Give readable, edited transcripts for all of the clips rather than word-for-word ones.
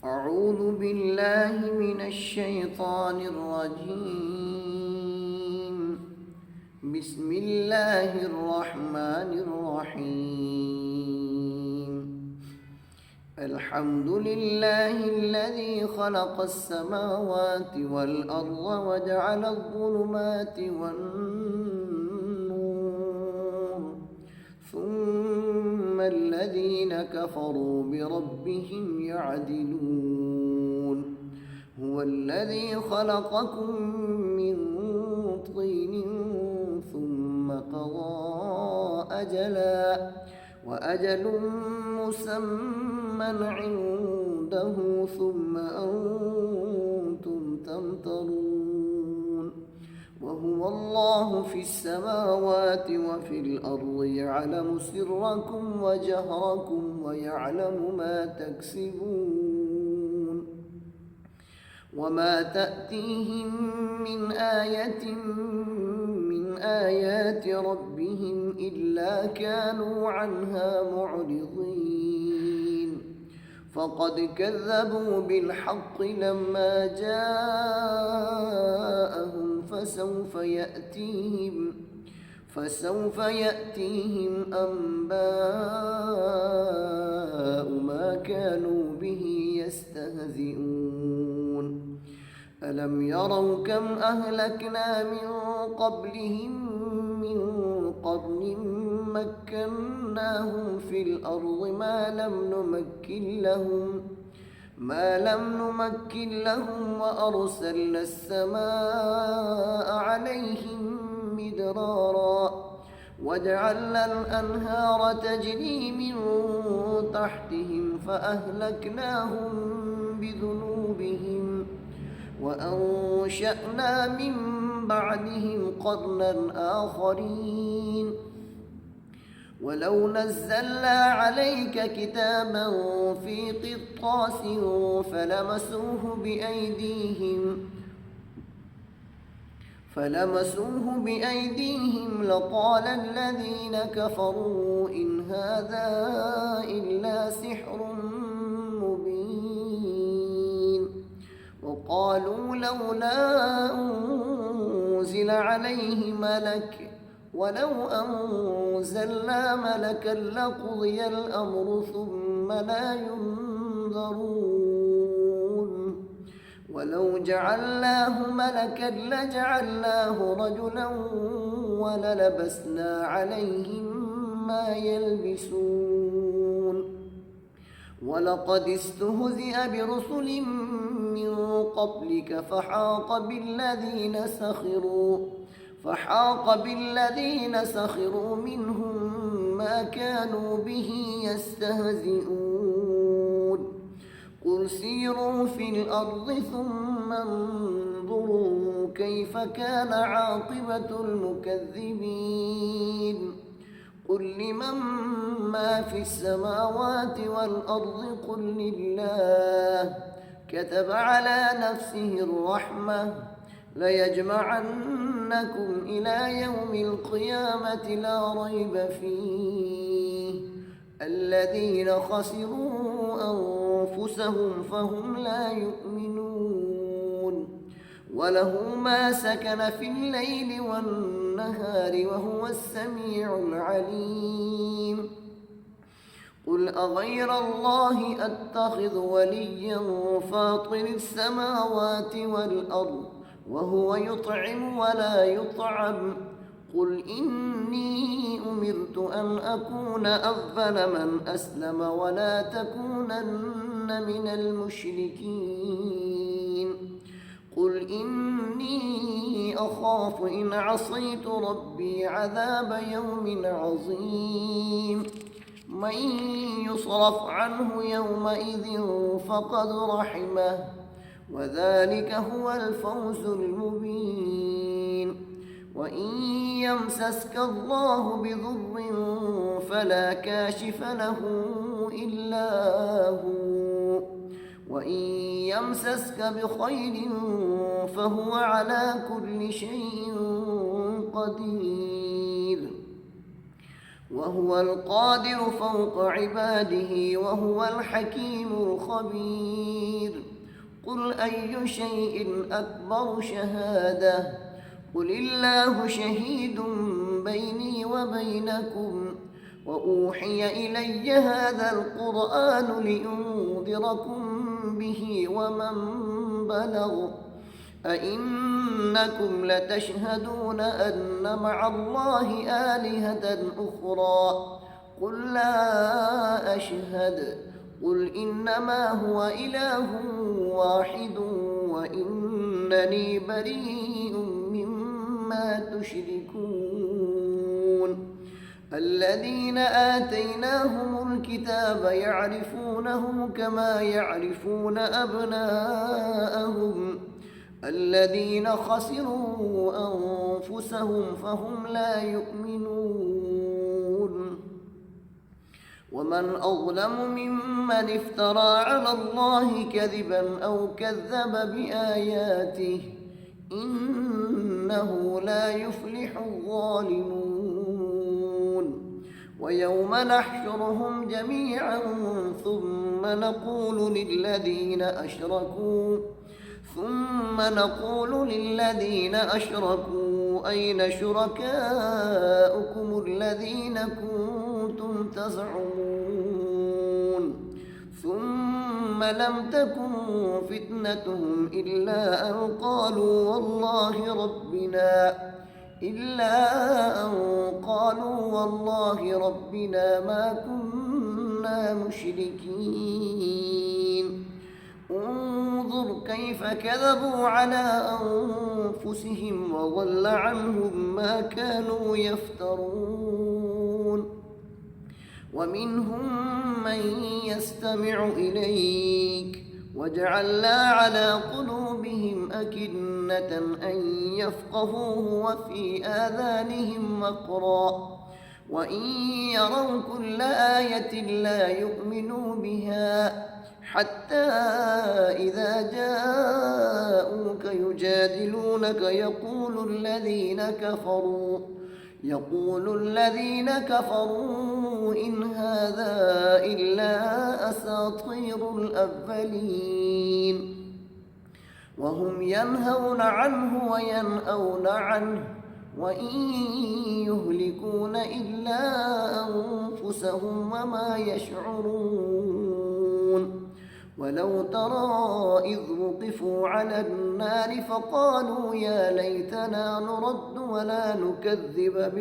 أعوذ بالله من الشيطان الرجيم. بسم الله الرحمن الرحيم. الحمد لله الذي خلق السماوات والأرض وجعل الظلمات والنور، ثم الذين كفروا بربهم يعدلون. هو الذي خلقكم من طين ثم قضى أجلا، وأجل مسمى عنده، ثم أنتم تمترون. وهو الله في السماوات وفي الأرض، يعلم سركم وجهركم ويعلم ما تكسبون. وما تأتيهم من آية من آيات ربهم إلا كانوا عنها معرضين. فقد كذبوا بالحق لما جاءهم، فسوف يأتيهم أنباء ما كانوا به يستهزئون. ألم يروا كم أهلكنا من قبلهم من قرن مكناهم في الأرض ما لم نمكن لهم وأرسلنا السماء عليهم مدرارا، وجعلنا الأنهار تجري من تحتهم فأهلكناهم بذنوبهم، وأنشأنا من بعدهم قرنا آخرين. ولو نزلنا عليك كتابا في قرطاس فلمسوه بأيديهم لقال الذين كفروا إن هذا إلا سحر مبين. وقالوا لولا أنزل عليه ملك، ولو أنزلنا ملكا لقضي الأمر ثم لا ينظرون. ولو جعلناه ملكا لجعلناه رجلا وللبسنا عليهم ما يلبسون. ولقد استهزئ برسل من قبلك فحاق بالذين سخروا منهم ما كانوا به يستهزئون. قل سيروا في الأرض ثم انظروا كيف كان عاقبة المكذبين. قل لمن ما في السماوات والأرض قل لله. كتب على نفسه الرحمة ليجمعنكم إلى يوم القيامة لا ريب فيه. الذين خسروا أنفسهم فهم لا يؤمنون. وله ما سكن في الليل والنهار وهو السميع العليم. قل أغير الله أتخذ وليا فاطر السماوات والأرض وهو يطعم ولا يطعم. قل إني أمرت أن أكون أول من أسلم ولا تكونن من المشركين. قل إني أخاف إن عصيت ربي عذاب يوم عظيم. من يصرف عنه يومئذ فقد رحمه، وذلك هو الفوز المبين. وإن يمسسك الله بضر فلا كاشف له إلا هو، وإن يمسسك بخير فهو على كل شيء قدير. وهو القادر فوق عباده وهو الحكيم الخبير. قل أي شيء أكبر شهادة قل الله شهيد بيني وبينكم وأوحي إلي هذا القرآن لأنذركم به ومن بلغ أئنكم لتشهدون أن مع الله آلهة أخرى قل لا أشهد قل إنما هو إله واحد وإنني بريء مما تشركون. الذين آتيناهم الكتاب يعرفونه كما يعرفون أبناءهم الذين خسروا أنفسهم فهم لا يؤمنون. ومن أظلم ممن افترى على الله كذبا أو كذب بآياته إنه لا يفلح الظالمون. ويوم نحشرهم جميعا ثم نقول للذين أشركوا أين شركاؤكم الذين كنتم تزعمون ثم لم تكن فتنتهم إلا أن قالوا والله ربنا ما كنا مشركين. انظر كيف كذبوا على أنفسهم وضل عنهم ما كانوا يفترون. ومنهم من يستمع إليك وجعلنا على قلوبهم أكنة أن يفقهوه وفي آذانهم وقرا وإن يروا كل آية لا يؤمنوا بها حتى إذا جاءوك يجادلونك يقول الذين كفروا إن هذا إلا أساطير الأولين وهم ينهون عنه وينأون عنه وإن يهلكون إلا أنفسهم وما يشعرون. ولو ترى إذ وقفوا على النار فقالوا يا ليتنا نرد ولا نكذب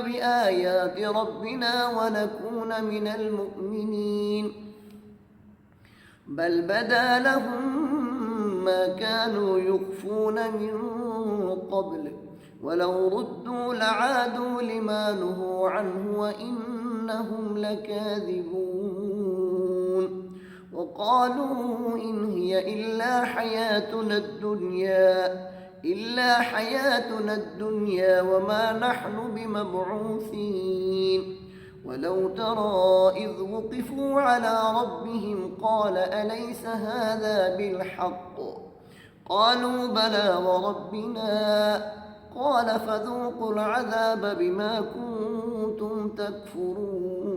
بآيات ربنا ونكون من المؤمنين بل بدا لهم ما كانوا يخفون من قبل ولو ردوا لعادوا لما نهوا عنه وإنهم لكاذبون. وقالوا إن هي إلا حياتنا الدنيا وما نحن بمبعوثين. ولو ترى إذ وقفوا على ربهم قال أليس هذا بالحق قالوا بلى وربنا قال فذوقوا العذاب بما كنتم تكفرون.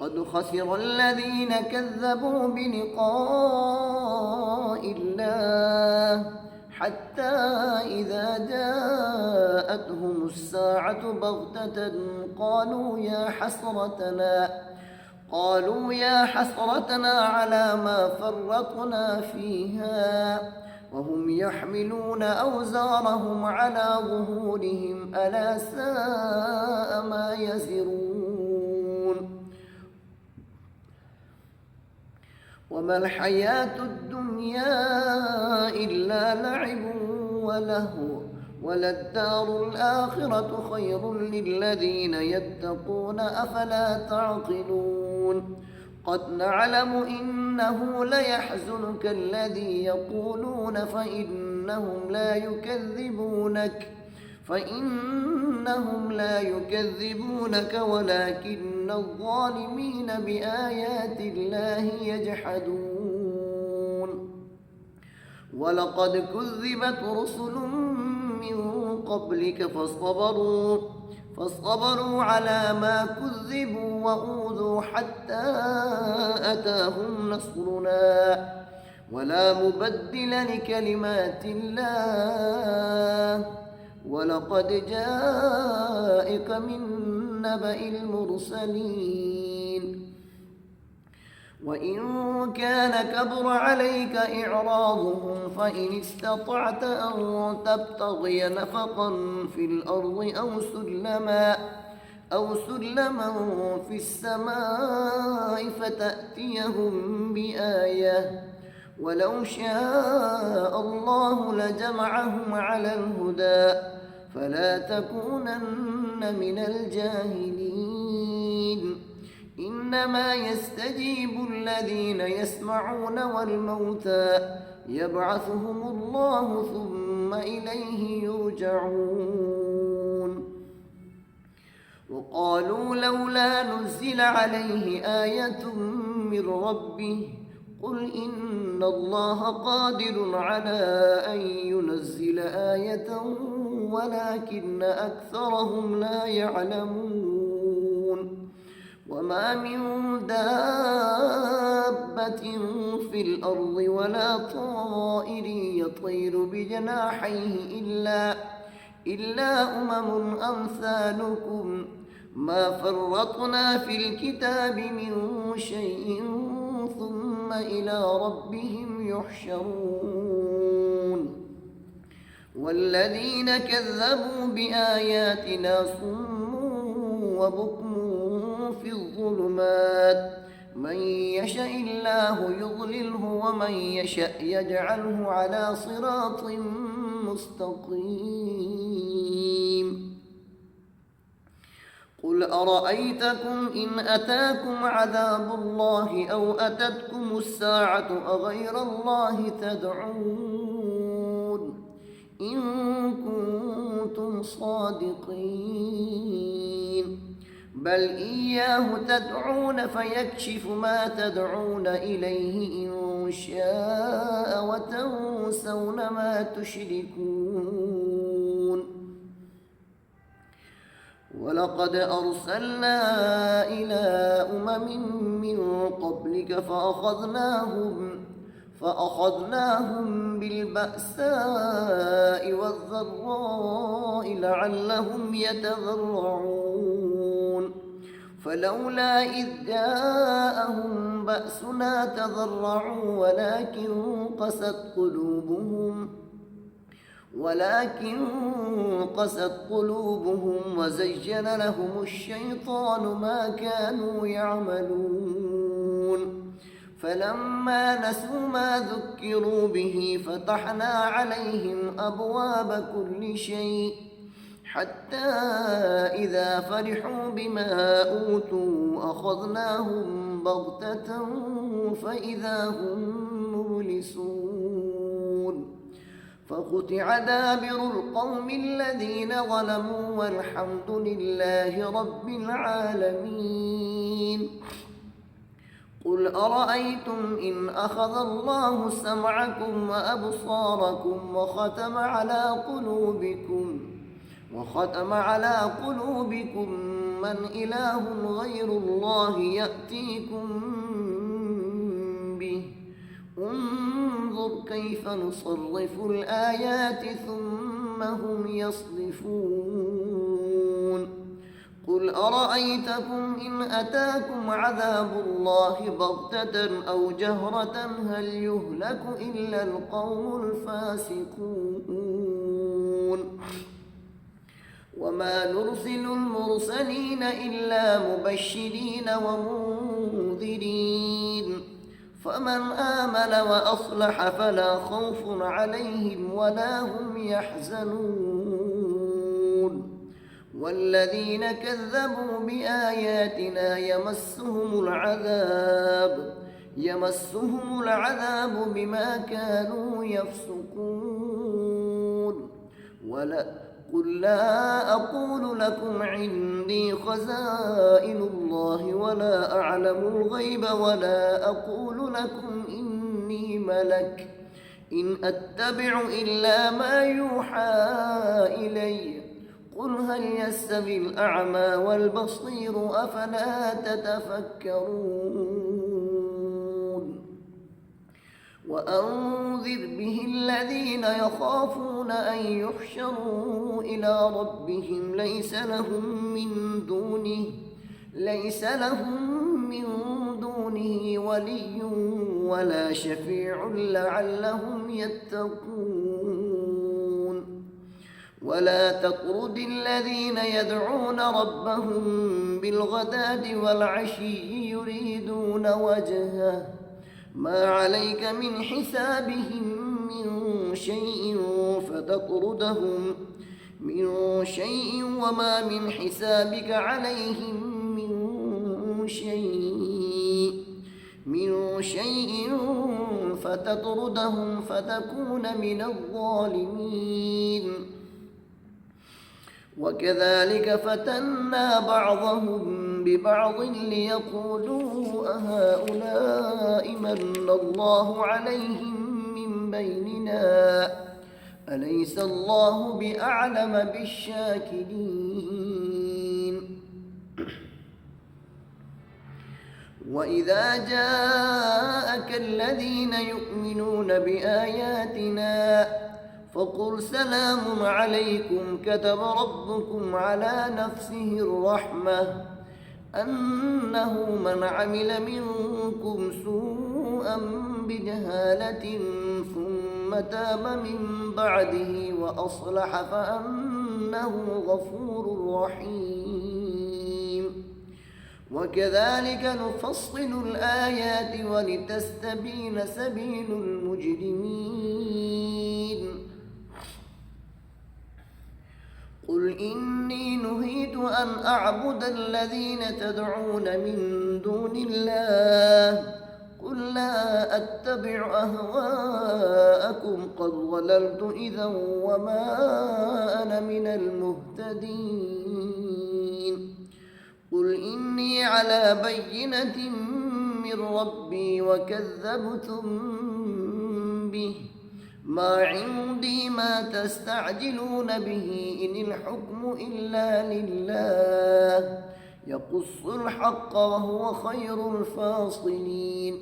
قد خسر الذين كذبوا بلقاء الله حتى إذا جاءتهم الساعة بغتة قالوا يا حسرتنا على ما فرطنا فيها وهم يحملون أوزارهم على ظهورهم ألا ساء ما يزرون. وما الحياة الدنيا إلا لعب ولهو وللدار الآخرة خير للذين يتقون أفلا تعقلون قد نعلم إنه ليحزنك الذي يقولون فإنهم لا يكذبونك ولكن الظالمين بآيات الله يجحدون ولقد كذبت رسل من قبلك فاصطبروا على ما كذبوا وأوذوا حتى أتاهم نصرنا ولا مبدل لكلمات الله ولقد جاءك من نبأ المرسلين وإن كان كبر عليك إعراضهم فإن استطعت أن تبتغي نفقا في الأرض أو سلما في السماء فتأتيهم بآية ولو شاء الله لجمعهم على الهدى فلا تكونن من الجاهلين إنما يستجيب الذين يسمعون والموتى يبعثهم الله ثم إليه يرجعون وقالوا لولا نزل عليه آية من ربه قل إن الله قادر على أن ينزل آية ولكن أكثرهم لا يعلمون وما من دابة في الأرض ولا طائر يطير بجناحيه إلا أمم أمثالكم ما فرطنا في الكتاب من شيء ثم إلى ربهم يحشرون والذين كذبوا بآياتنا صم وبكم في الظلمات من يشاء الله يضلله ومن يشاء يجعله على صراط مستقيم قل أرأيتكم إن أتاكم عذاب الله أو أتتكم الساعة أغير الله تدعون إن كنتم صادقين بل إياه تدعون فيكشف ما تدعون إليه إن شاء وتنسون ما تشركون ولقد أرسلنا إلى من قبلك فأخذناهم بالبأساء والضراء لعلهم يتضرعون فلولا إذ جاءهم بأسنا تضرعوا ولكن قست قلوبهم وزين لهم الشيطان ما كانوا يعملون فلما نسوا ما ذكروا به فتحنا عليهم أبواب كل شيء حتى إذا فرحوا بما أوتوا أخذناهم بغتة فإذا هم مبلسون فقطع دابر القوم الذين ظلموا والحمد لله رب العالمين قل أرأيتم إن أخذ الله سمعكم وأبصاركم وختم على قلوبكم من إله غير الله يأتيكم به انظر كيف نصرف الآيات ثم هم يصدفون قل أرأيتكم إن أتاكم عذاب الله بغتة أو جهرة هل يهلك إلا القوم الفاسقون وما نرسل المرسلين إلا مبشرين ومنذرين فمن آمن وأصلح فلا خوف عليهم ولا هم يحزنون والذين كذبوا بآياتنا يمسهم العذاب بما كانوا يفسقون. قل لا أقول لكم عندي خزائن الله ولا أعلم الغيب ولا أقول لكم إني ملك إن أتبع إلا ما يوحى إلي قل هل يستوي الأعمى والبصير أفلا تتفكرون. وأنذر به الذين يخافون أن يحشروا إلى ربهم ليس لهم من دونه ولي ولا شفيع لعلهم يتقون. ولا تطرد الذين يدعون ربهم بالغداة والعشي يريدون وجهه ما عليك من حسابهم من شيء وما من حسابك عليهم من شيء فتطردهم فتكون من الظالمين. وكذلك فتنا بعضهم ببعض ليقولوا أهؤلاء من الله عليهم من بيننا أليس الله بأعلم بالشاكرين. وإذا جاءك الذين يؤمنون بآياتنا فقل سلام عليكم كتب ربكم على نفسه الرحمة أنه من عمل منكم سوءا بجهالة ثم تاب من بعده وأصلح فأنه غفور رحيم. وكذلك نفصل الآيات ولتستبين سبيل المجرمين. قل إني نهيت أن أعبد الذين تدعون من دون الله قل لا أتبع أهواءكم قد ضللت إذا وما أنا من المهتدين. قل إني على بينة من ربي وكذبتم به ما عندي ما تستعجلون به إن الحكم إلا لله يقص الحق وهو خير الفاصلين.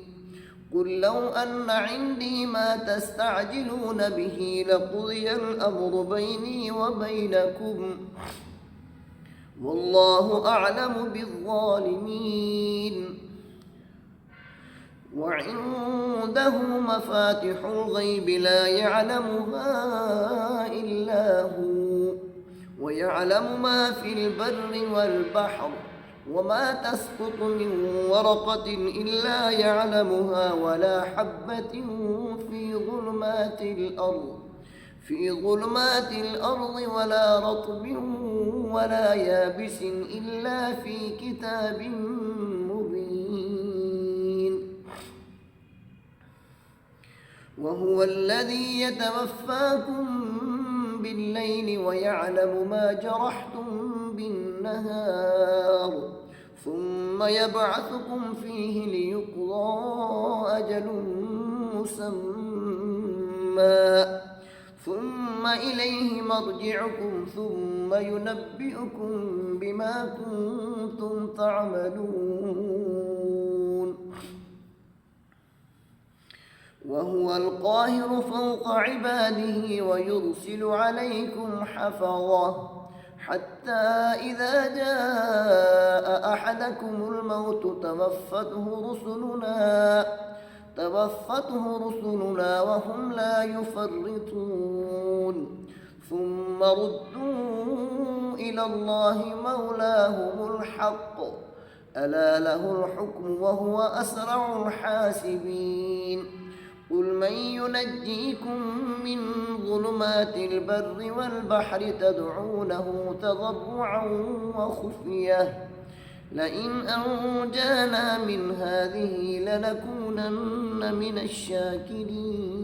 قل لو أن عندي ما تستعجلون به لقضي الأمر بيني وبينكم والله أعلم بالظالمين. وعنده مفاتح الغيب لا يعلمها إلا هو ويعلم ما في البر والبحر وما تسقط من ورقة إلا يعلمها ولا حبة في ظلمات الأرض ولا رطب ولا يابس إلا في كتاب مبين. وهو الذي يتوفاكم بالليل ويعلم ما جرحتم بالنهار ثم يبعثكم فيه ليقضى أجل مسمى ثم إليه مرجعكم ثم ينبئكم بما كنتم تعملون. وهو القاهر فوق عباده ويرسل عليكم حفظة حتى إذا جاء أحدكم الموت توفته رسلنا وهم لا يفرطون ثم ردوا إلى الله مولاهم الحق ألا له الحكم وهو أسرع الحاسبين. قل من ينجيكم من ظلمات البر والبحر تدعونه تضرعا وخفية لئن أنجانا من هذه لنكونن من الشاكرين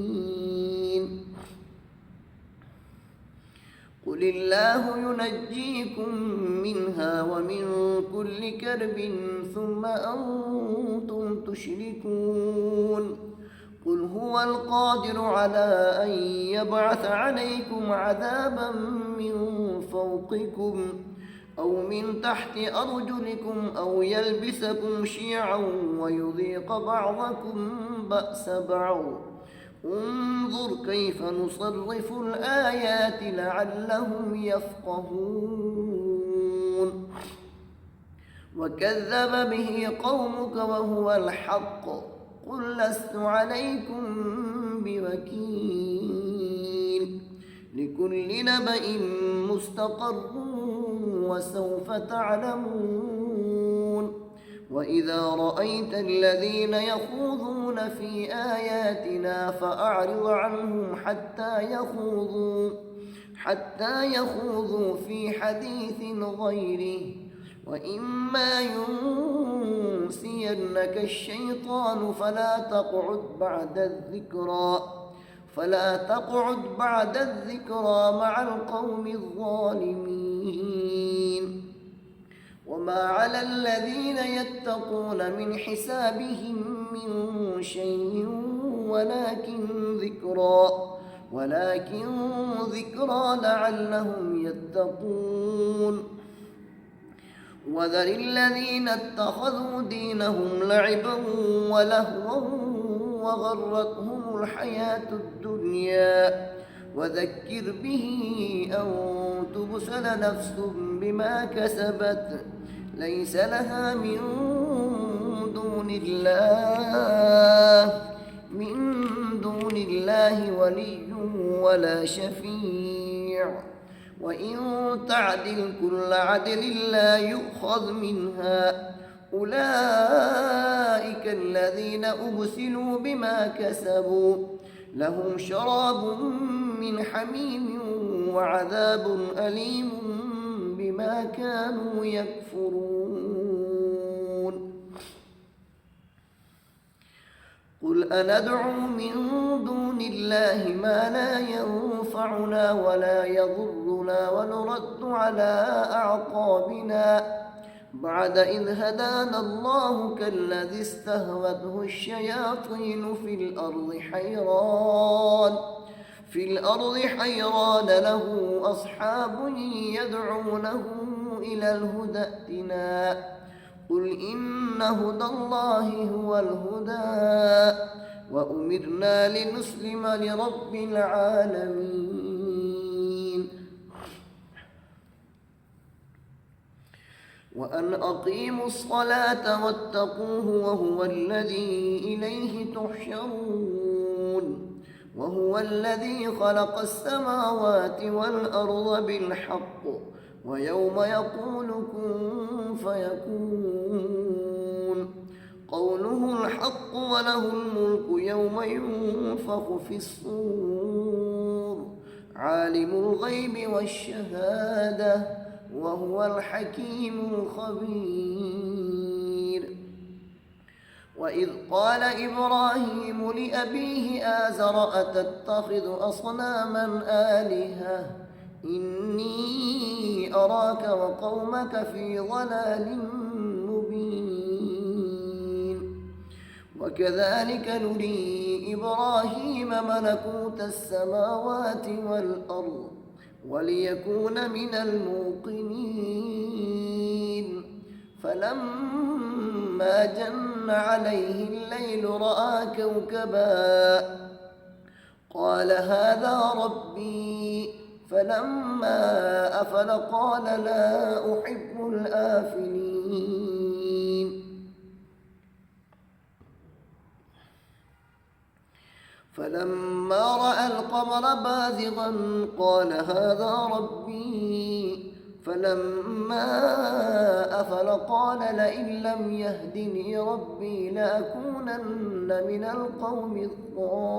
قل الله ينجيكم منها ومن كل كرب ثم أنتم تشركون قل هو القادر على أن يبعث عليكم عذابا من فوقكم أو من تحت أرجلكم أو يلبسكم شيعا ويذيق بعضكم بأس بعض انظر كيف نصرف الآيات لعلهم يفقهون وكذب به قومك وهو الحق قل لست عليكم بوكيل لكل نبأ مستقر وسوف تعلمون وإذا رأيت الذين يخوضون في آياتنا فأعرض عنهم حتى يخوضوا في حديث غيره وإما ينسينك الشيطان فلا تقعد بعد الذكرى مع القوم الظالمين وما على الذين يتقون من حسابهم من شيء ولكن ذكرى لعلهم يتقون وذر الذين اتخذوا دينهم لعبا ولهوا وغرتهم الحياة الدنيا وذكر به أن تبسل نفس بما كسبت ليس لها من دون الله ولي ولا شفيع وإن تعدل كل عدل لا يؤخذ منها أولئك الذين أبسلوا بما كسبوا لهم شراب من حميم وعذاب أليم بما كانوا يكفرون قل أندعو من دون الله ما لا ينفعنا ولا يضرنا ونرد على أعقابنا بعد إذ هدانا الله كالذي استهوته الشياطين في الأرض حيران له أصحاب يدعونه إلى الهدى ائتنا قل إن هدى الله هو الهدى وأمرنا لنسلم لرب العالمين وأن أقيموا الصلاة واتقوه وهو الذي إليه تحشرون وهو الذي خلق السماوات والأرض بالحق ويوم يقول كن فيكون قوله الحق وله الملك يوم ينفخ في الصور عالم الغيب والشهادة وهو الحكيم الخبير وإذ قال إبراهيم لأبيه آزر أتتخذ أصناما آلهة إني أراك وقومك في ضلال مبين وكذلك نري إبراهيم ملكوت السماوات والأرض وليكون من الموقنين فلما جن عليه الليل رأى كوكبا قال هذا ربي فلما أفل قال لا أحب الآفلين فلما رأى القمر بازغا قال هذا ربي فلما أفل قال لئن لم يهدني ربي لأكونن من القوم الضالين.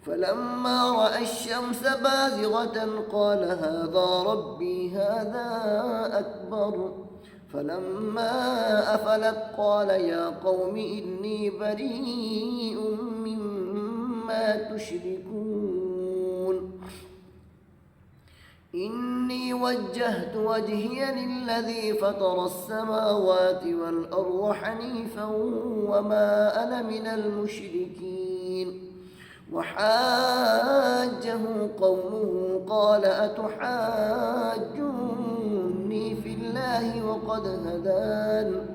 فلما رأى الشمس بازغة قال هذا ربي هذا أكبر. فلما أفلت قال يا قوم إني بريء مما تشركون. إني وجهت وجهي للذي فطر السماوات والأرض حنيفا وما أنا من المشركين. وحاجه قومه قال أتحاجوني في الله وقد هدان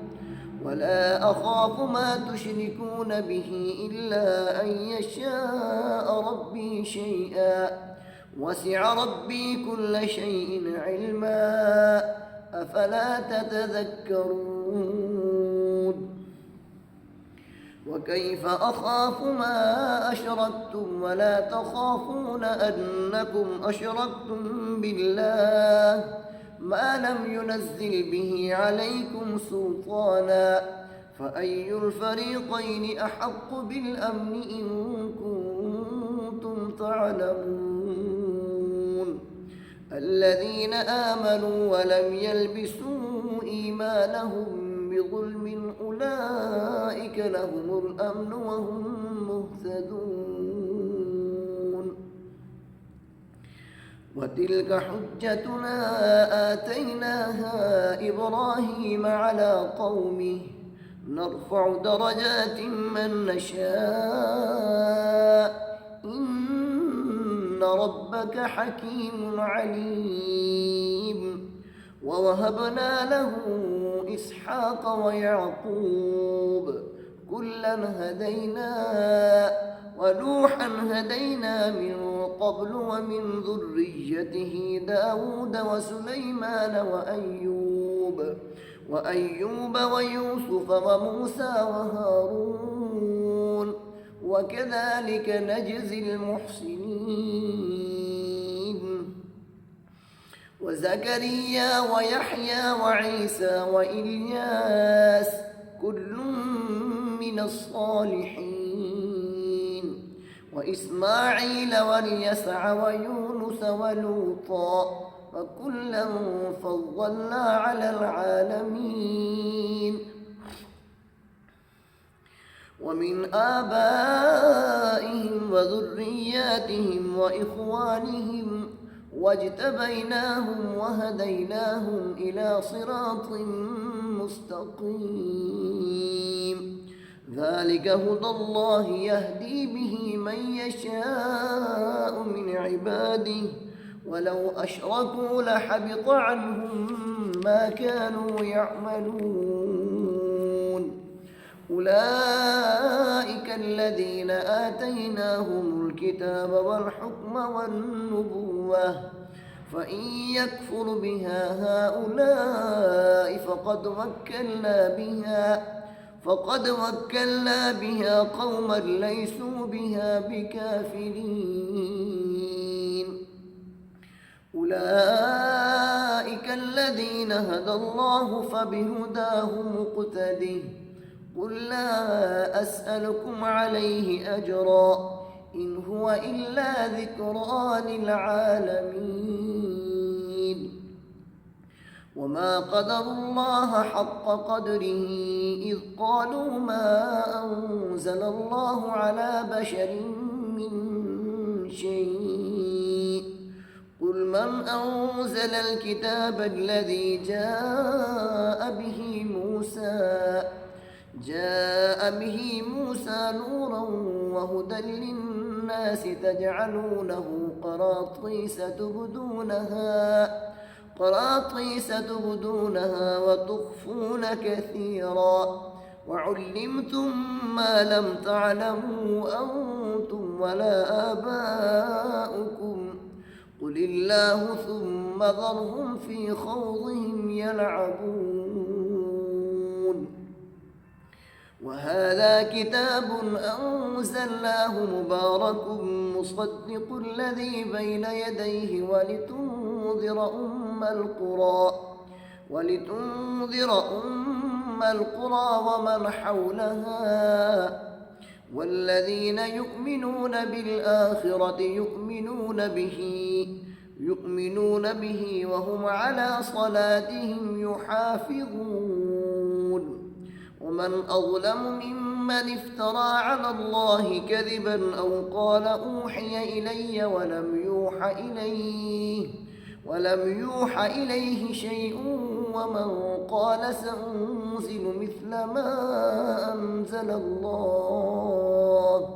ولا أخاف ما تشركون به إلا أن يشاء ربي شيئا وسع ربي كل شيء علما أفلا تتذكرون. وكيف أخاف ما أشركتم ولا تخافون أنكم أشركتم بالله ما لم ينزل به عليكم سلطانا فأي الفريقين أحق بالأمن إن كنتم تعلمون. الذين آمنوا ولم يلبسوا إيمانهم بظلم أولئك لهم الأمن وهم مهتدون. وتلك حجتنا آتيناها إبراهيم على قومه نرفع درجات من نشاء إن ربك حكيم عليم. ووهبنا له إسحاق ويعقوب كلا هدينا ونوحا هدينا من قبل ومن ذريته داود وسليمان وأيوب ويوسف وموسى وهارون وكذلك نجزي المحسنين. وزكريا ويحيى وعيسى وإلياس كل من الصالحين وإسماعيل واليسع ويونس ولوطا وكلا فضلنا على العالمين. ومن آبائهم وذرياتهم وإخوانهم واجتبيناهم وهديناهم إلى صراط مستقيم. ذلك هدى الله يهدي به من يشاء من عباده ولو أشركوا لحبط عنهم ما كانوا يعملون. أولئك الذين آتيناهم الكتاب والحكم والنبوة فإن يكفر بها هؤلاء فقد وكلنا بها قوما ليسوا بها بكافرين. أولئك الذين هدى الله فبهداه مقتده قل لا أسألكم عليه أجرا إن هو إلا ذكرى للعالمين. وما قدروا الله حق قدره إذ قالوا ما أنزل الله على بشر من شيء قل من أنزل الكتاب الذي جاء به موسى نورا وهدى للناس تجعلونه قراطيس تبدونها وتخفون كثيرا وعلمتم ما لم تعلموا أنتم ولا آباؤكم قل الله ثم ذرهم في خوضهم يلعبون. وهذا كتاب أنزلناه مبارك مصدق الذي بين يديه ولتنذر أم القرى ومن حولها والذين يؤمنون بالآخرة يؤمنون به وهم على صلاتهم يحافظون ومن أظلم ممن افترى على الله كذبا أو قال أوحي إلي ولم يوح إليه شيء ومن قال سأنزل مثل ما أنزل الله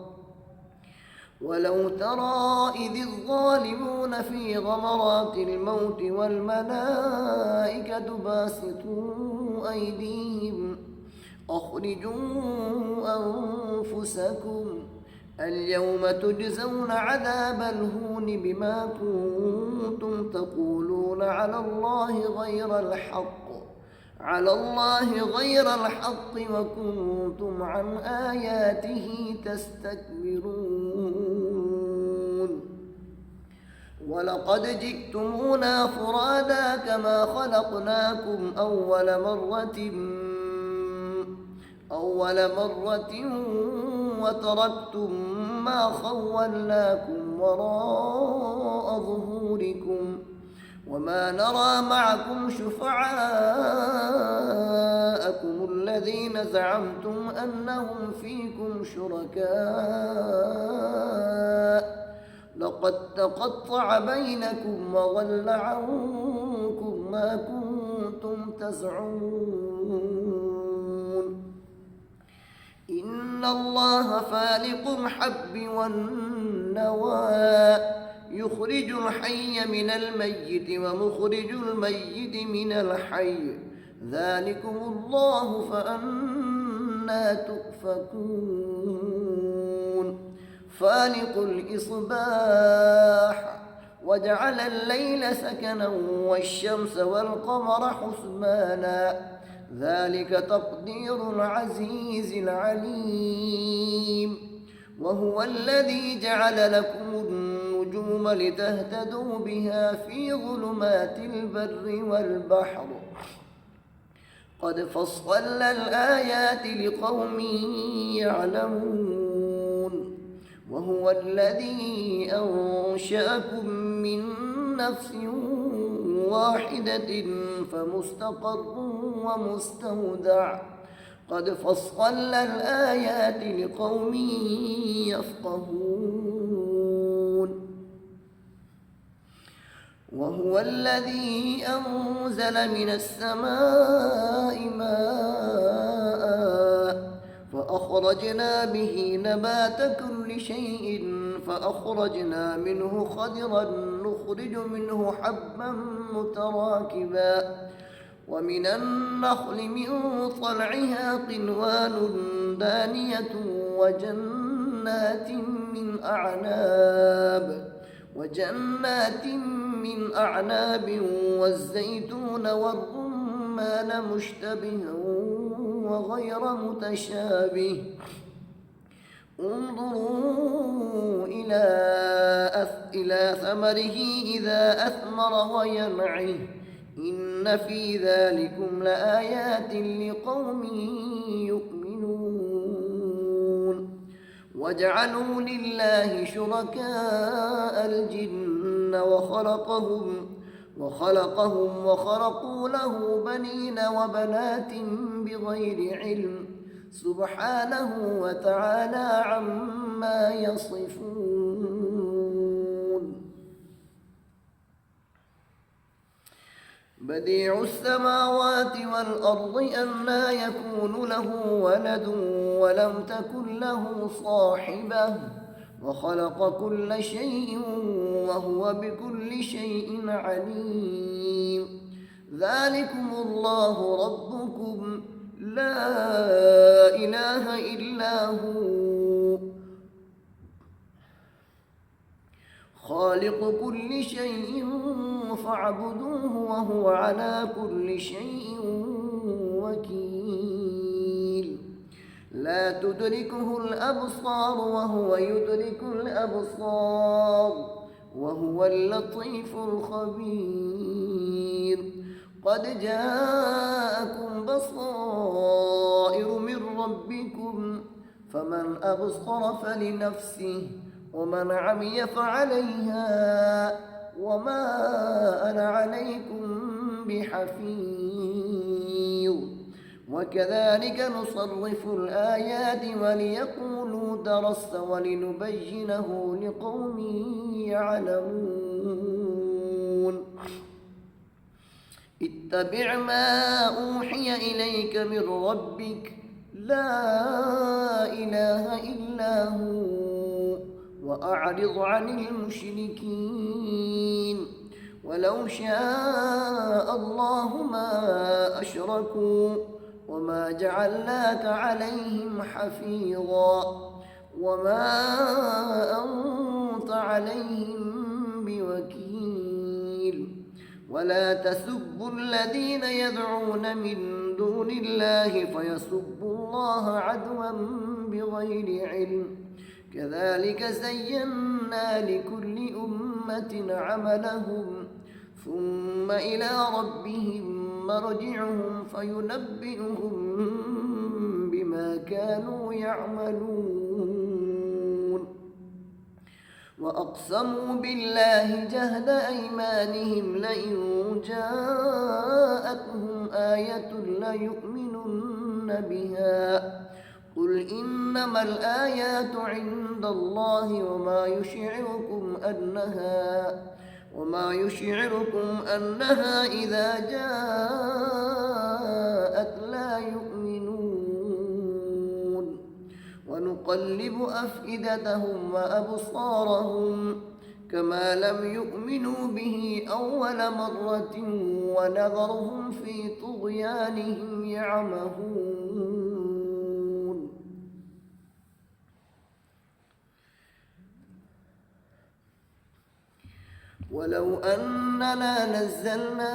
ولو ترى إذ الظالمون في غمرات الموت والملائكة باسطوا أيديهم أخرجوا أنفسكم اليوم تجزون عذاب الهون بما كنتم تقولون على الله غير الحق وكنتم عن آياته تستكبرون ولقد جئتمونا فرادا كما خلقناكم أول مرة وتركتم ما خولناكم وراء ظهوركم وما نرى معكم شفعاءكم الذين زعمتم أنهم فيكم شركاء لقد تقطع بينكم وضل عنكم ما كنتم تزعمون إن الله فالق الحب والنوى يخرج الحي من الميت ومخرج الميت من الحي ذلكم الله فأنى تؤفكون فالق الإصباح وجعل الليل سكنا والشمس والقمر حسبانا ذلك تقدير العزيز العليم وهو الذي جعل لكم النجوم لتهتدوا بها في ظلمات البر والبحر قد فصلنا الآيات لقوم يعلمون وهو الذي أنشأكم من نفس واحدة فمستقر ومستودع قد فصلنا الآيات لقوم يفقهون وهو الذي أنزل من السماء ماء فأخرجنا به نبات كل شيء فأخرجنا منه خضرا نخرج منه حبا متراكبا ومن النخل من طلعها قنوان دانية وجنات من أعناب والزيتون والرمان مشتبها وغير متشابه انظروا إلى ثمره إذا أثمر وينعه إن في ذلكم لآيات لقوم يؤمنون وجعلوا لله شركاء الجن وخلقوا له بنين وبنات بغير علم سبحانه وتعالى عما يصفون بديع السماوات والأرض أنى يكون له ولد ولم تكن له صاحبة وخلق كل شيء وهو بكل شيء عليم ذلكم الله ربكم لا إله إلا هو خالق كل شيء فاعبدوه وهو على كل شيء وكيل لا تدركه الأبصار وهو يدرك الأبصار وهو اللطيف الخبير. قد جاءكم بصائر من ربكم فمن أبصر فلنفسه ومن عمي فعليها وما أنا عليكم بحفيظ. وكذلك نصرف الآيات وليقولوا درست ولنبينه لقوم يعلمون. اتبع ما أوحي إليك من ربك لا إله إلا هو وأعرض عن المشركين. ولو شاء الله ما أشركوا وما جعلناك عليهم حفيظا وما أنت عليهم بوكيل. ولا تسبوا الذين يدعون من دون الله فيسبوا الله عدوا بغير علم. كذلك زينا لكل أمة عملهم ثم إلى ربهم مرجعهم فينبئهم بما كانوا يعملون. وأقسموا بالله جهد أيمانهم لئن جاءتهم آية ليؤمنن بها. قل إنما الآيات عند الله وما يشعركم أنها إذا جاءت لا يؤمنون. ونقلب أفئدتهم وأبصارهم كما لم يؤمنوا به أول مرة ونذرهم في طغيانهم يعمهون. ولو أننا نزلنا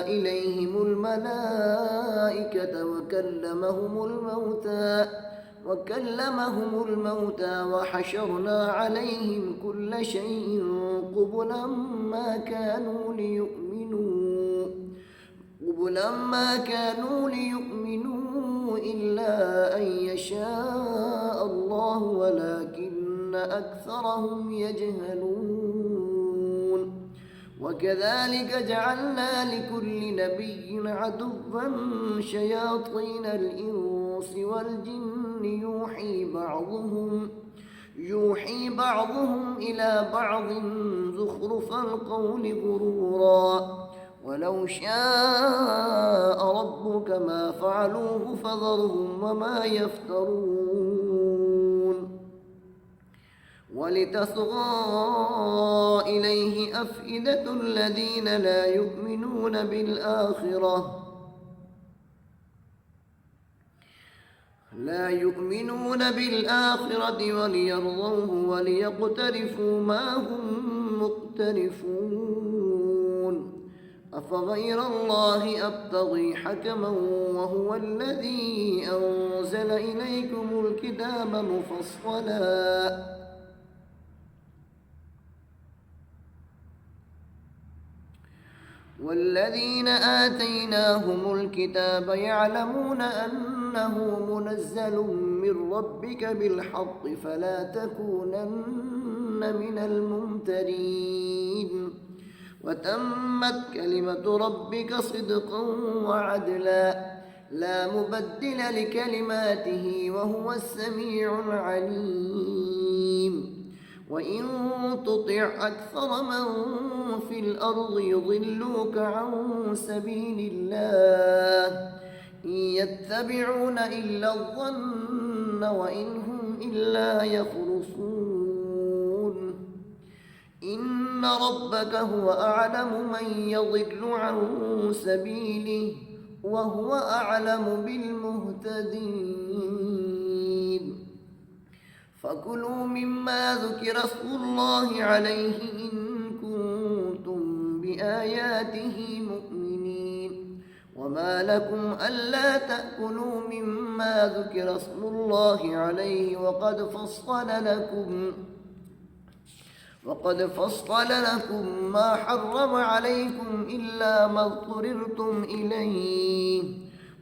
إليهم الملائكة وكلمهم الموتى وحشرنا عليهم كل شيء قبلا ما كانوا ليؤمنوا إلا أن يشاء الله ولكن أكثرهم يجهلون. وكذلك جعلنا لكل نبي عدوا شياطين الإنس والجن يوحي بعضهم إلى بعض زخرف القول غرورا. ولو شاء ربك ما فعلوه فذرهم وما يفترون. ولتصغى إليه أفئدة الذين لا يؤمنون بالآخرة وليرضوه وليقترفوا ما هم مقترفون. أفغير الله أبتغي حكما وهو الذي أنزل إليكم الكتاب مفصلا والذين آتيناهم الكتاب يعلمون أنه منزل من ربك بالحق فلا تكونن من الممترين. وتمت كلمة ربك صدقا وعدلا لا مبدل لكلماته وهو السميع العليم. وإن تطع أكثر من في الأرض يضلوك عن سبيل الله إن يتبعون إلا الظن وإن هم إلا يخرصون. إن ربك هو أعلم من يضل عن سبيله وهو أعلم بالمهتدين. فكلوا مما ذكر اسم الله عليه إن كنتم بآياته مؤمنين. وما لكم ألا تأكلوا مما ذكر اسم الله عليه وقد فصل لكم ما حرم عليكم إلا ما اضطررتم إليه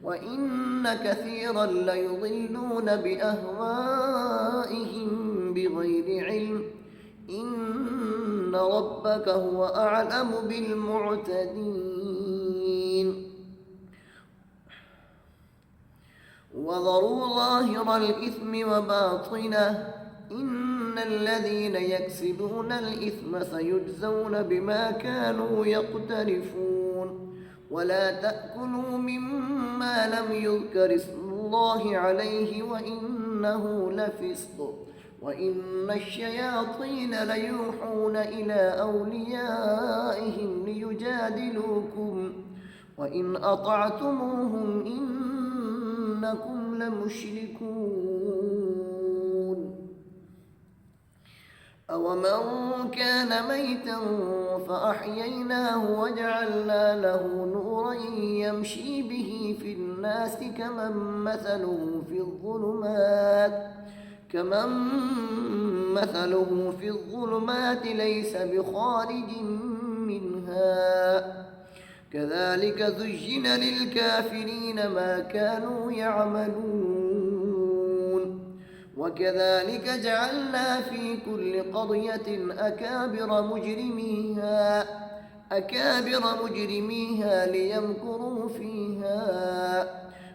وإن كثيرا ليضلون بأهوائهم بغير علم إن ربك هو أعلم بالمعتدين وذروا ظاهر الإثم وباطنه إن الذين يكسبون الإثم سيجزون بما كانوا يقترفون ولا تأكلوا مما لم يذكر اسم الله عليه وإنه لفسق وإن الشياطين ليوحون إلى أوليائهم ليجادلوكم وإن أطعتموهم إنكم لمشركون أومن كان ميتا فأحييناه وجعلنا له نورا يمشي به في الناس كمن مثله في الظلمات ليس بخارج منها كذلك زين للكافرين ما كانوا يعملون وكذلك جعلنا في كل قرية أكابر مجرميها ليمكروا فيها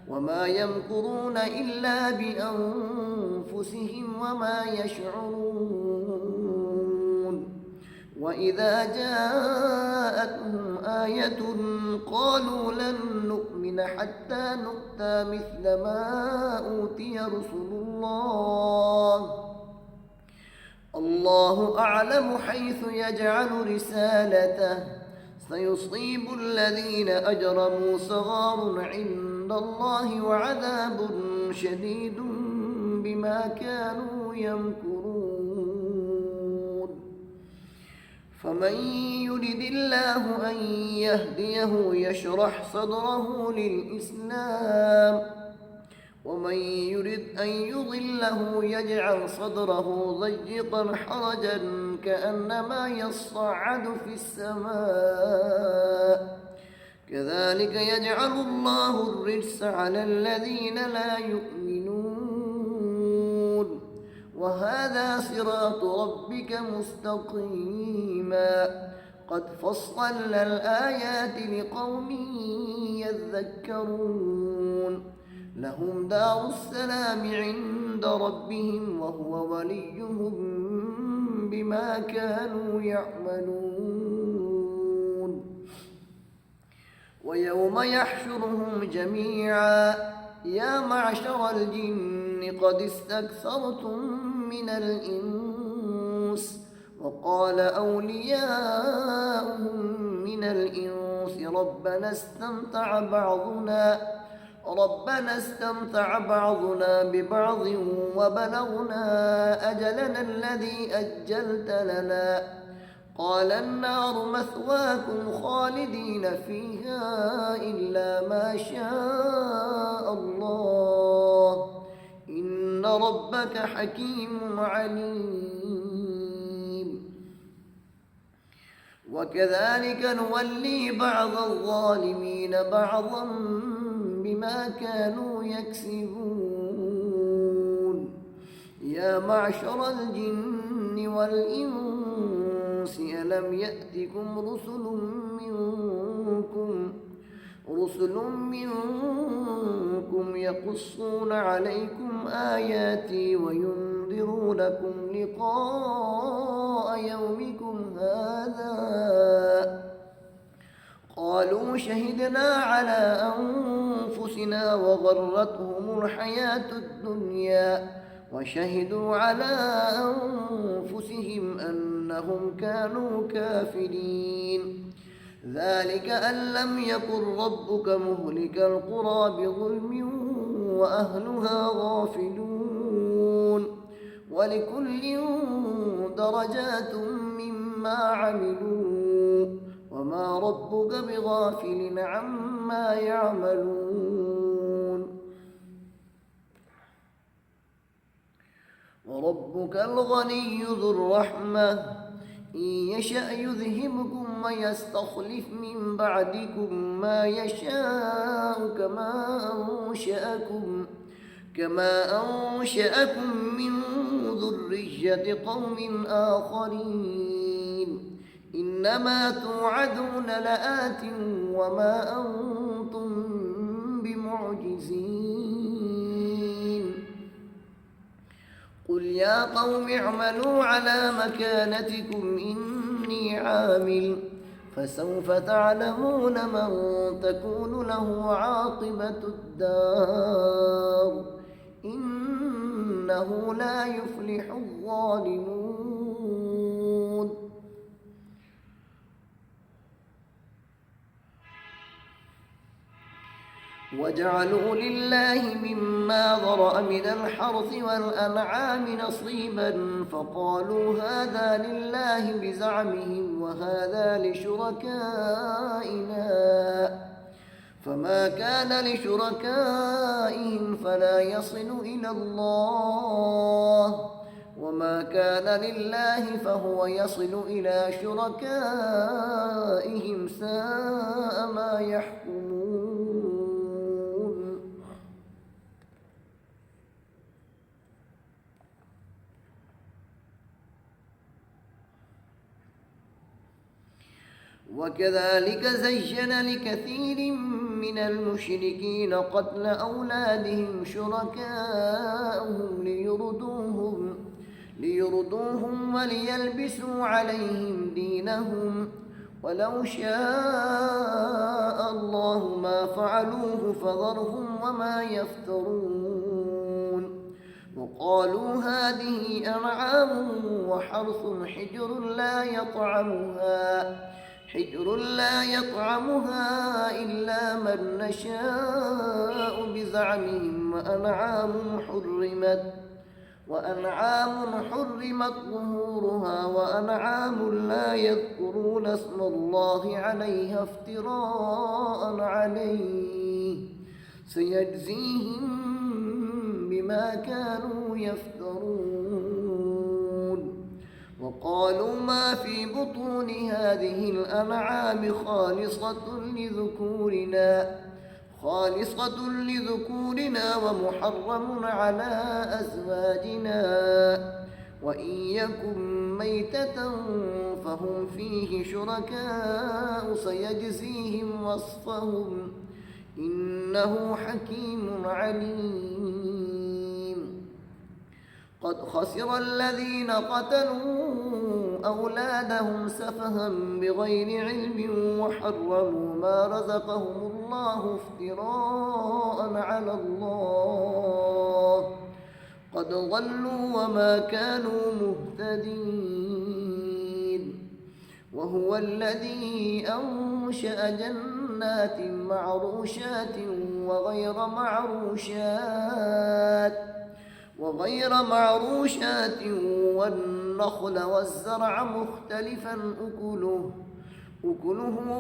وما يمكرون إلا بأنفسهم وما يشعرون وإذا جاءتهم آية قالوا لن نؤمن حتى نؤتى مثل ما أوتي رسل الله أعلم حيث يجعل رسالته سيصيب الذين أجرموا صغار عند الله وعذاب شديد بما كانوا يمكرون فمن يرد الله أن يهديه يشرح صدره للإسلام ومن يرد أن يضله يجعل صدره ضيقا حرجا كأنما يصعد في السماء كذلك يجعل الله الرجس على الذين لا يؤمنون وهذا صراط ربك مستقيما قد فصلنا الآيات لقوم يذكرون لهم دار السلام عند ربهم وهو وليهم بما كانوا يعملون ويوم يحشرهم جميعا يا معشر الجن قد استكثرتم من الإنس وقال أولياؤهم من الإنس ربنا استمتع بعضنا ببعض وبلغنا أجلنا الذي أجلت لنا قال النار مثواكم خالدين فيها إلا ما شاء الله إن ربك حكيم عليم وكذلك نولي بعض الظالمين بعضا بما كانوا يكسبون يا معشر الجن والإنس ألم يأتكم رسل منكم يقصون عليكم آياتي وينذرونكم لقاء يومكم هذا قالوا شهدنا على أنفسنا وغرتهم الحياة الدنيا وشهدوا على أنفسهم أنهم كانوا كافرين ذلك أن لم يكن ربك مهلك القرى بظلم وأهلها غافلون ولكل درجات مما عملوا وما ربك بغافل عما يعملون وربك الغني ذو الرحمة إن يشأ يذهبكم ويستخلف من بعدكم ما يشاء كما أنشأكم من ذرية قوم آخرين إنما توعدون لآت وما أنتم بمعجزين قل يا قوم اعملوا على مكانتكم إني عامل فسوف تعلمون من تكون له عاقبة الدار إنه لا يفلح الظالمون وجعلوا لله مما ذرأ من الحرث والأنعام نصيبا فقالوا هذا لله بزعمهم وهذا لشركائنا فما كان لشركائهم فلا يصل إلى الله وما كان لله فهو يصل إلى شركائهم ساء ما يحكمون وكذلك زين لكثير من المشركين قتل أولادهم شركاءهم ليردوهم وليلبسوا عليهم دينهم ولو شاء الله ما فعلوه فذرهم وما يفترون وقالوا هذه أنعام وحرث حجر لا يطعمها إلا من نشاء بزعمهم وأنعام حرمت ظهورها وأنعام لا يذكرون اسم الله عليها افتراء عليه سيجزيهم بما كانوا يفترون وقالوا ما في بطون هذه الأنعام خالصة لذكورنا ومحرم على أزواجنا وإن يكن ميتة فهم فيه شركاء سيجزيهم وصفهم إنه حكيم عليم قد خسر الذين قتلوا أولادهم سفها بغير علم وحرموا ما رزقهم الله افتراء على الله قد ضلوا وما كانوا مهتدين وهو الذي أنشأ جنات معروشات وغير معروشات والنخل والزرع مختلفا أكله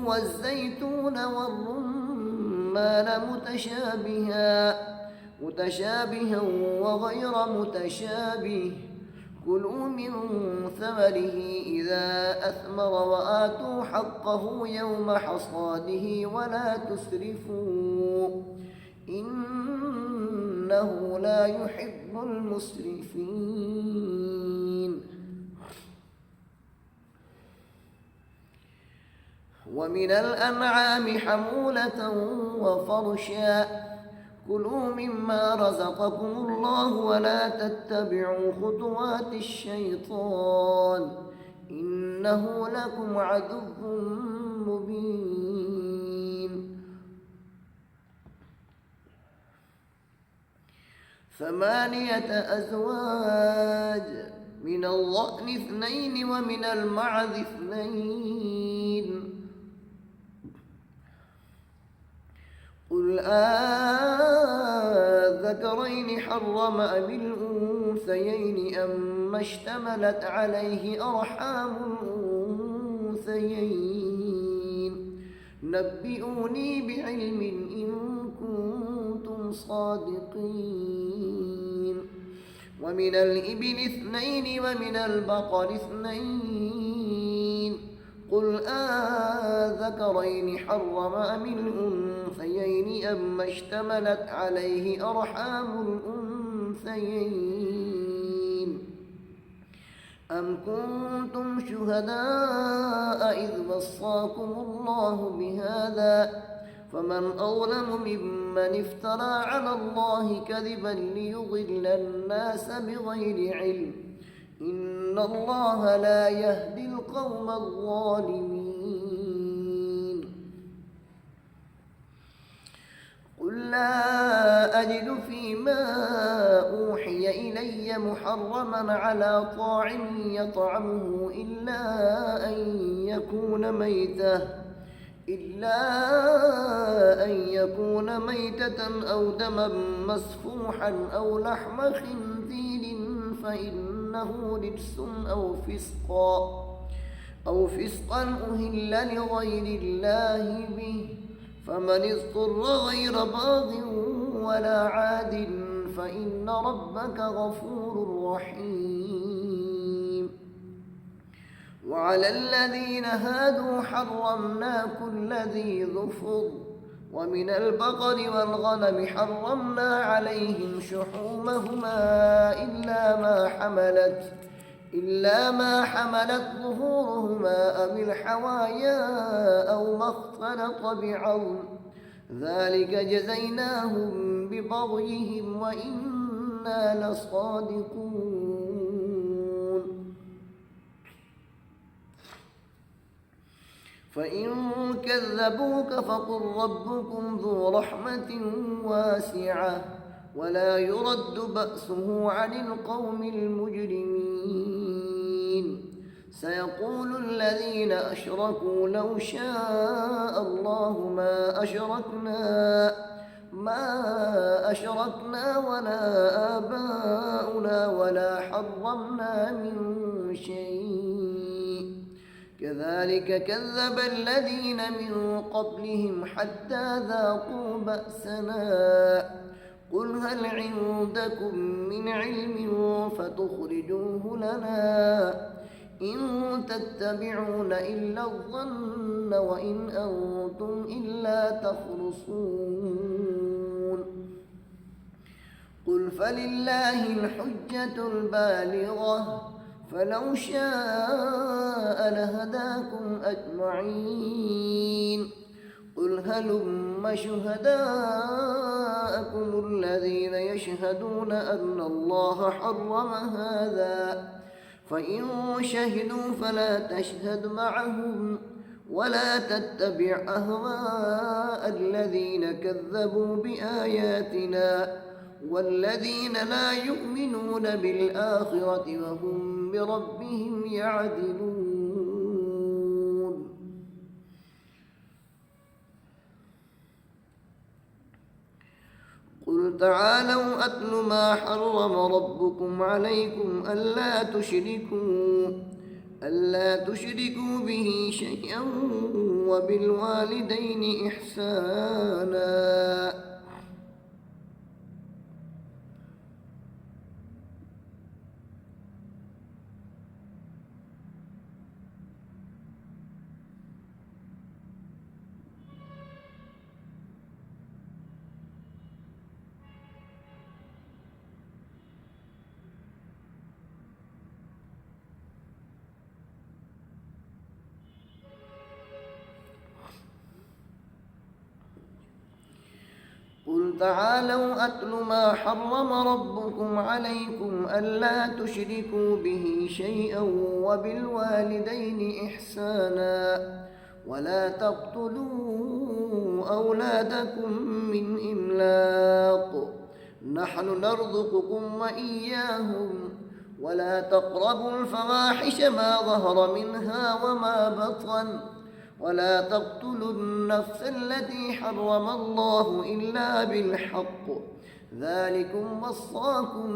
والزيتون والرمان متشابها وغير متشابه كلوا من ثمره إذا أثمر وآتوا حقه يوم حصاده ولا تسرفوا إنه لا يحب المسرفين ومن الأنعام حمولة وفرشا كلوا مما رزقكم الله ولا تتبعوا خطوات الشيطان إنه لكم عدو مبين 8 أزواج من الضأن 2 ومن المعز 2 قل أذكرين حرم أم الأنثيين أما اشتملت عليه أرحام الأنثيين نبئوني بعلم إن كنتم صادقين ومن الإبل 2 ومن البقر 2 قل آذكرين حرم أم الأنثيين أما اشتملت عليه أرحام الأنثيين أم كنتم شهداء إذ وصاكم الله بهذا فمن أظلم ممن افترى على الله كذبا ليضل الناس بغير علم إن الله لا يهدي القوم الظالمين قل لا أجد فيما أوحي إلي محرما على طاعم يطعمه إلا أن يكون ميتة أو دما مسفوحا أو لحم خنزير فإنه رجس أو فسقا أهل لغير الله به فمن اضطر غير باغ ولا عاد فإن ربك غفور رحيم وعلى الذين هادوا حرمنا كل ذي ظفر ومن البقر والغنم حرمنا عليهم شحومهما إلا ما حملت ظهورهما أو الحوايا أو ما اختلط بعظم ذلك جزيناهم ببغيهم وإنا لصادقون فإن كذبوك فقل ربكم ذو رحمة واسعة ولا يرد بأسه عن القوم المجرمين سيقول الذين أشركوا لو شاء الله ما أشركنا ولا آباؤنا ولا حرمنا من شيء كذلك كذب الذين من قبلهم حتى ذاقوا بأسنا قل هل عندكم من علم فتخرجوه لنا إن تتبعون إلا الظن وإن أنتم إلا تخرصون قل فلله الحجة البالغة فلو شاء لهداكم أجمعين قل هلم شهداءكم الذين يشهدون أن الله حرم هذا فإن شهدوا فلا تشهد معهم ولا تتبع أهواء الذين كذبوا بآياتنا والذين لا يؤمنون بالآخرة وهم بربهم يعدلون قل تعالوا أتل ما حرم ربكم عليكم ألا تشركوا به شيئا وبالوالدين إحسانا قل تعالوا أتل ما حرم ربكم عليكم ألا تشركوا به شيئا وبالوالدين إحسانا ولا تقتلوا أولادكم من إملاق نحن نرزقكم وإياهم ولا تقربوا الفواحش ما ظهر منها وما بطن ولا تقتلوا النفس التي حرم الله إلا بالحق ذلكم وصاكم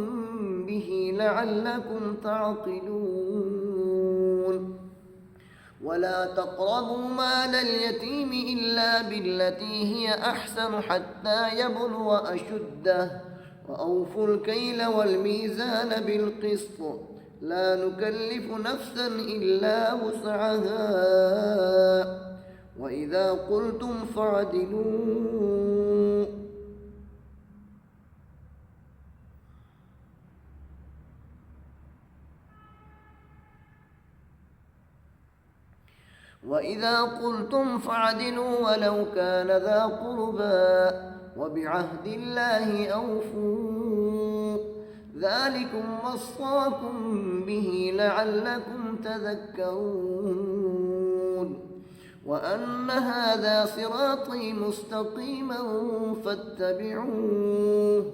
به لعلكم تعقلون ولا تقربوا مال اليتيم إلا بالتي هي أحسن حتى يبلغ أشده وأوفوا الكيل والميزان بالقسط لا نكلف نفسا إلا وسعها وإذا قلتم فاعدلوا ولو كان ذا قربى وبعهد الله أوفوا ذلكم وصاكم به لعلكم تذكرون وأن هذا صراطي مستقيما فاتبعوه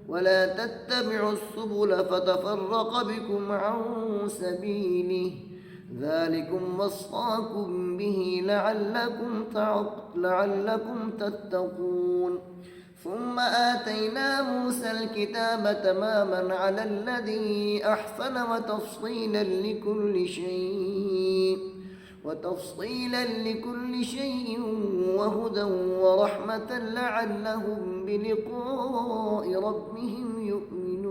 ولا تتبعوا السبل فتفرق بكم عن سبيله ذلكم وصاكم به لعلكم تتقون ثم آتينا موسى الكتاب تماما على الذي أحسن وتفصيلا لكل شيء وهدى ورحمة لعلهم بلقاء ربهم يؤمنون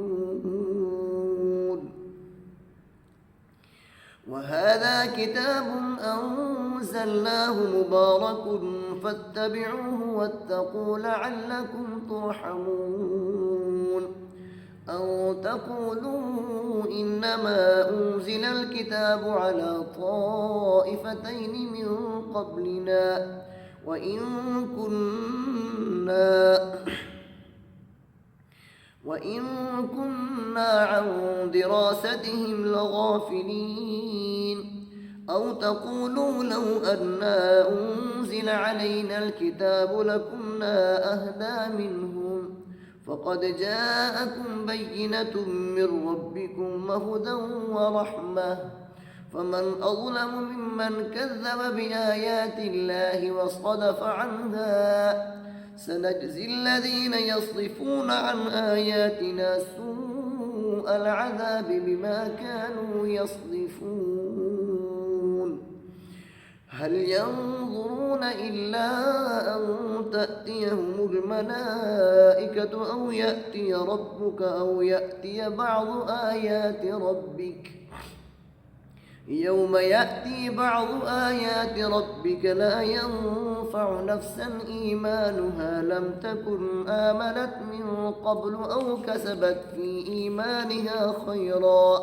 وهذا كتاب أنزلناه مبارك فاتبعوه واتقوا لعلكم ترحمون أو تقولوا إنما أنزل الكتاب على طائفتين من قبلنا وإن كنا عن دراستهم لغافلين أو تقولوا لو أنا أنزل علينا الكتاب لكنا أهدى منهم فقد جاءكم بينة من ربكم وهدى ورحمة فمن أظلم ممن كذب بآيات الله وصدف عنها سنجزي الذين يصدفون عن آياتنا سوء العذاب بما كانوا يصدفون هل ينظرون إلا أن تأتيهم الملائكة أو يأتي ربك أو يأتي بعض آيات ربك يوم يأتي بعض آيات ربك لا ينفع نفسا إيمانها لم تكن آمنت من قبل أو كسبت في إيمانها خيرا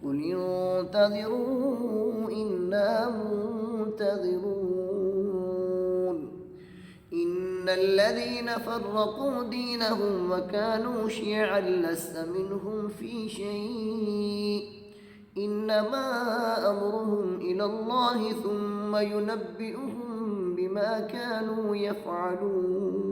قل انتظروا إنا منتظرون إن الذين فرقوا دينهم وكانوا شيعا لست منهم في شيء إنما أمرهم إلى الله ثم ينبئهم بما كانوا يفعلون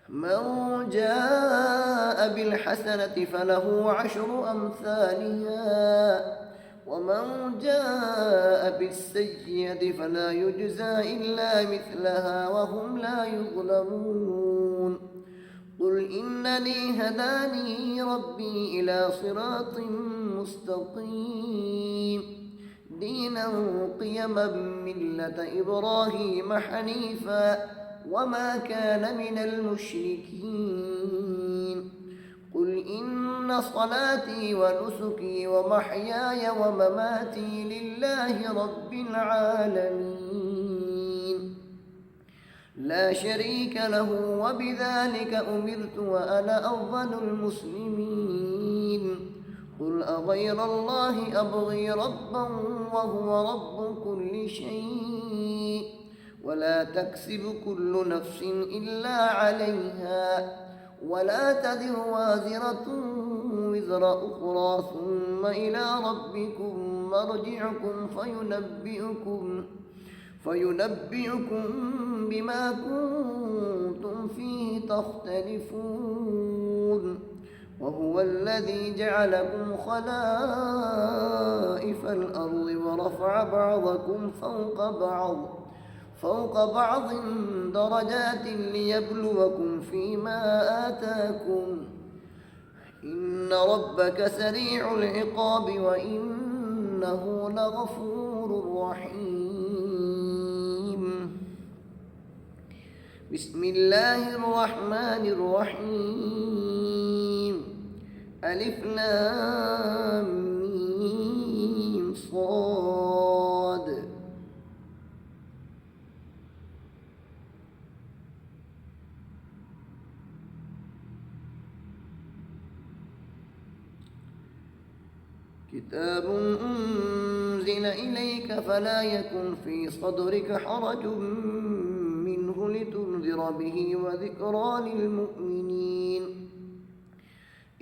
من جاء بالحسنة فله عشر أمثالها ومن جاء بالسيئة فلا يجزى إلا مثلها وهم لا يظلمون قل إنني هداني ربي إلى صراط مستقيم دينا قيما ملة إبراهيم حنيفا وما كان من المشركين قل إن صلاتي ونسكي ومحياي ومماتي لله رب العالمين لا شريك له وبذلك أمرت وأنا أول المسلمين قل أغير الله أبغي ربا وهو رب كل شيء ولا تكسب كل نفس إلا عليها ولا تذر وازرة وزر أخرى ثم إلى ربكم مرجعكم فينبئكم بما كنتم فيه تختلفون وهو الذي جعلكم خلائف الأرض ورفع بعضكم فوق بعض درجات ليبلوكم فيما آتاكم إن ربك سريع العقاب وإنه لغفور رحيم. بسم الله الرحمن الرحيم. ألف لام ميم صاد. كتاب أنزل إليك فلا يكن في صدرك حرج منه لتنذر به وذكرى للمؤمنين.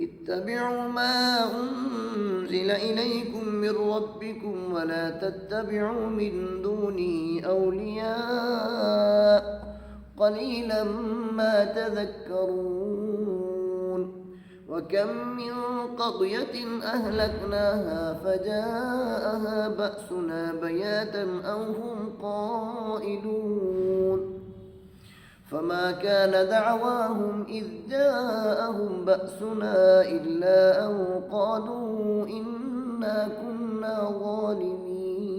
اتبعوا ما أنزل إليكم من ربكم ولا تتبعوا من دونه أولياء قليلا ما تذكرون. وكم من قرية أهلكناها فجاءها بأسنا بياتا أو هم قائلون. فما كان دعواهم إذ جاءهم بأسنا إلا أن قالوا إنا كنا ظالمين.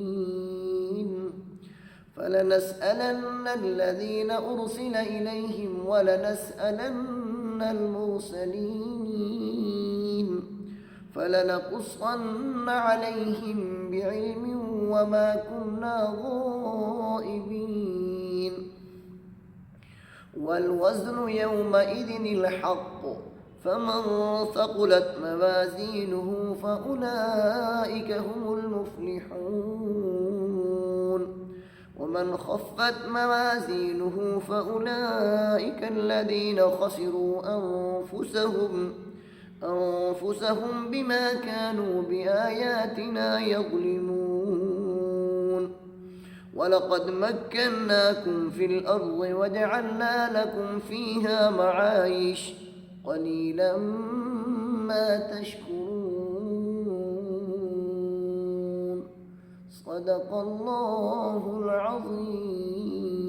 فلنسألن الذين أرسل إليهم ولنسألن المرسلين. فلنقصن عليهم بعلم وما كنا غائبين. والوزن يومئذ الحق فمن ثقلت موازينه فأولئك هم المفلحون. ومن خفت موازينه فأولئك الذين خسروا أنفسهم بما كانوا بآياتنا يظلمون. ولقد مكناكم في الأرض وجعلنا لكم فيها معايش قليلا ما تشكرون. صدق الله العظيم.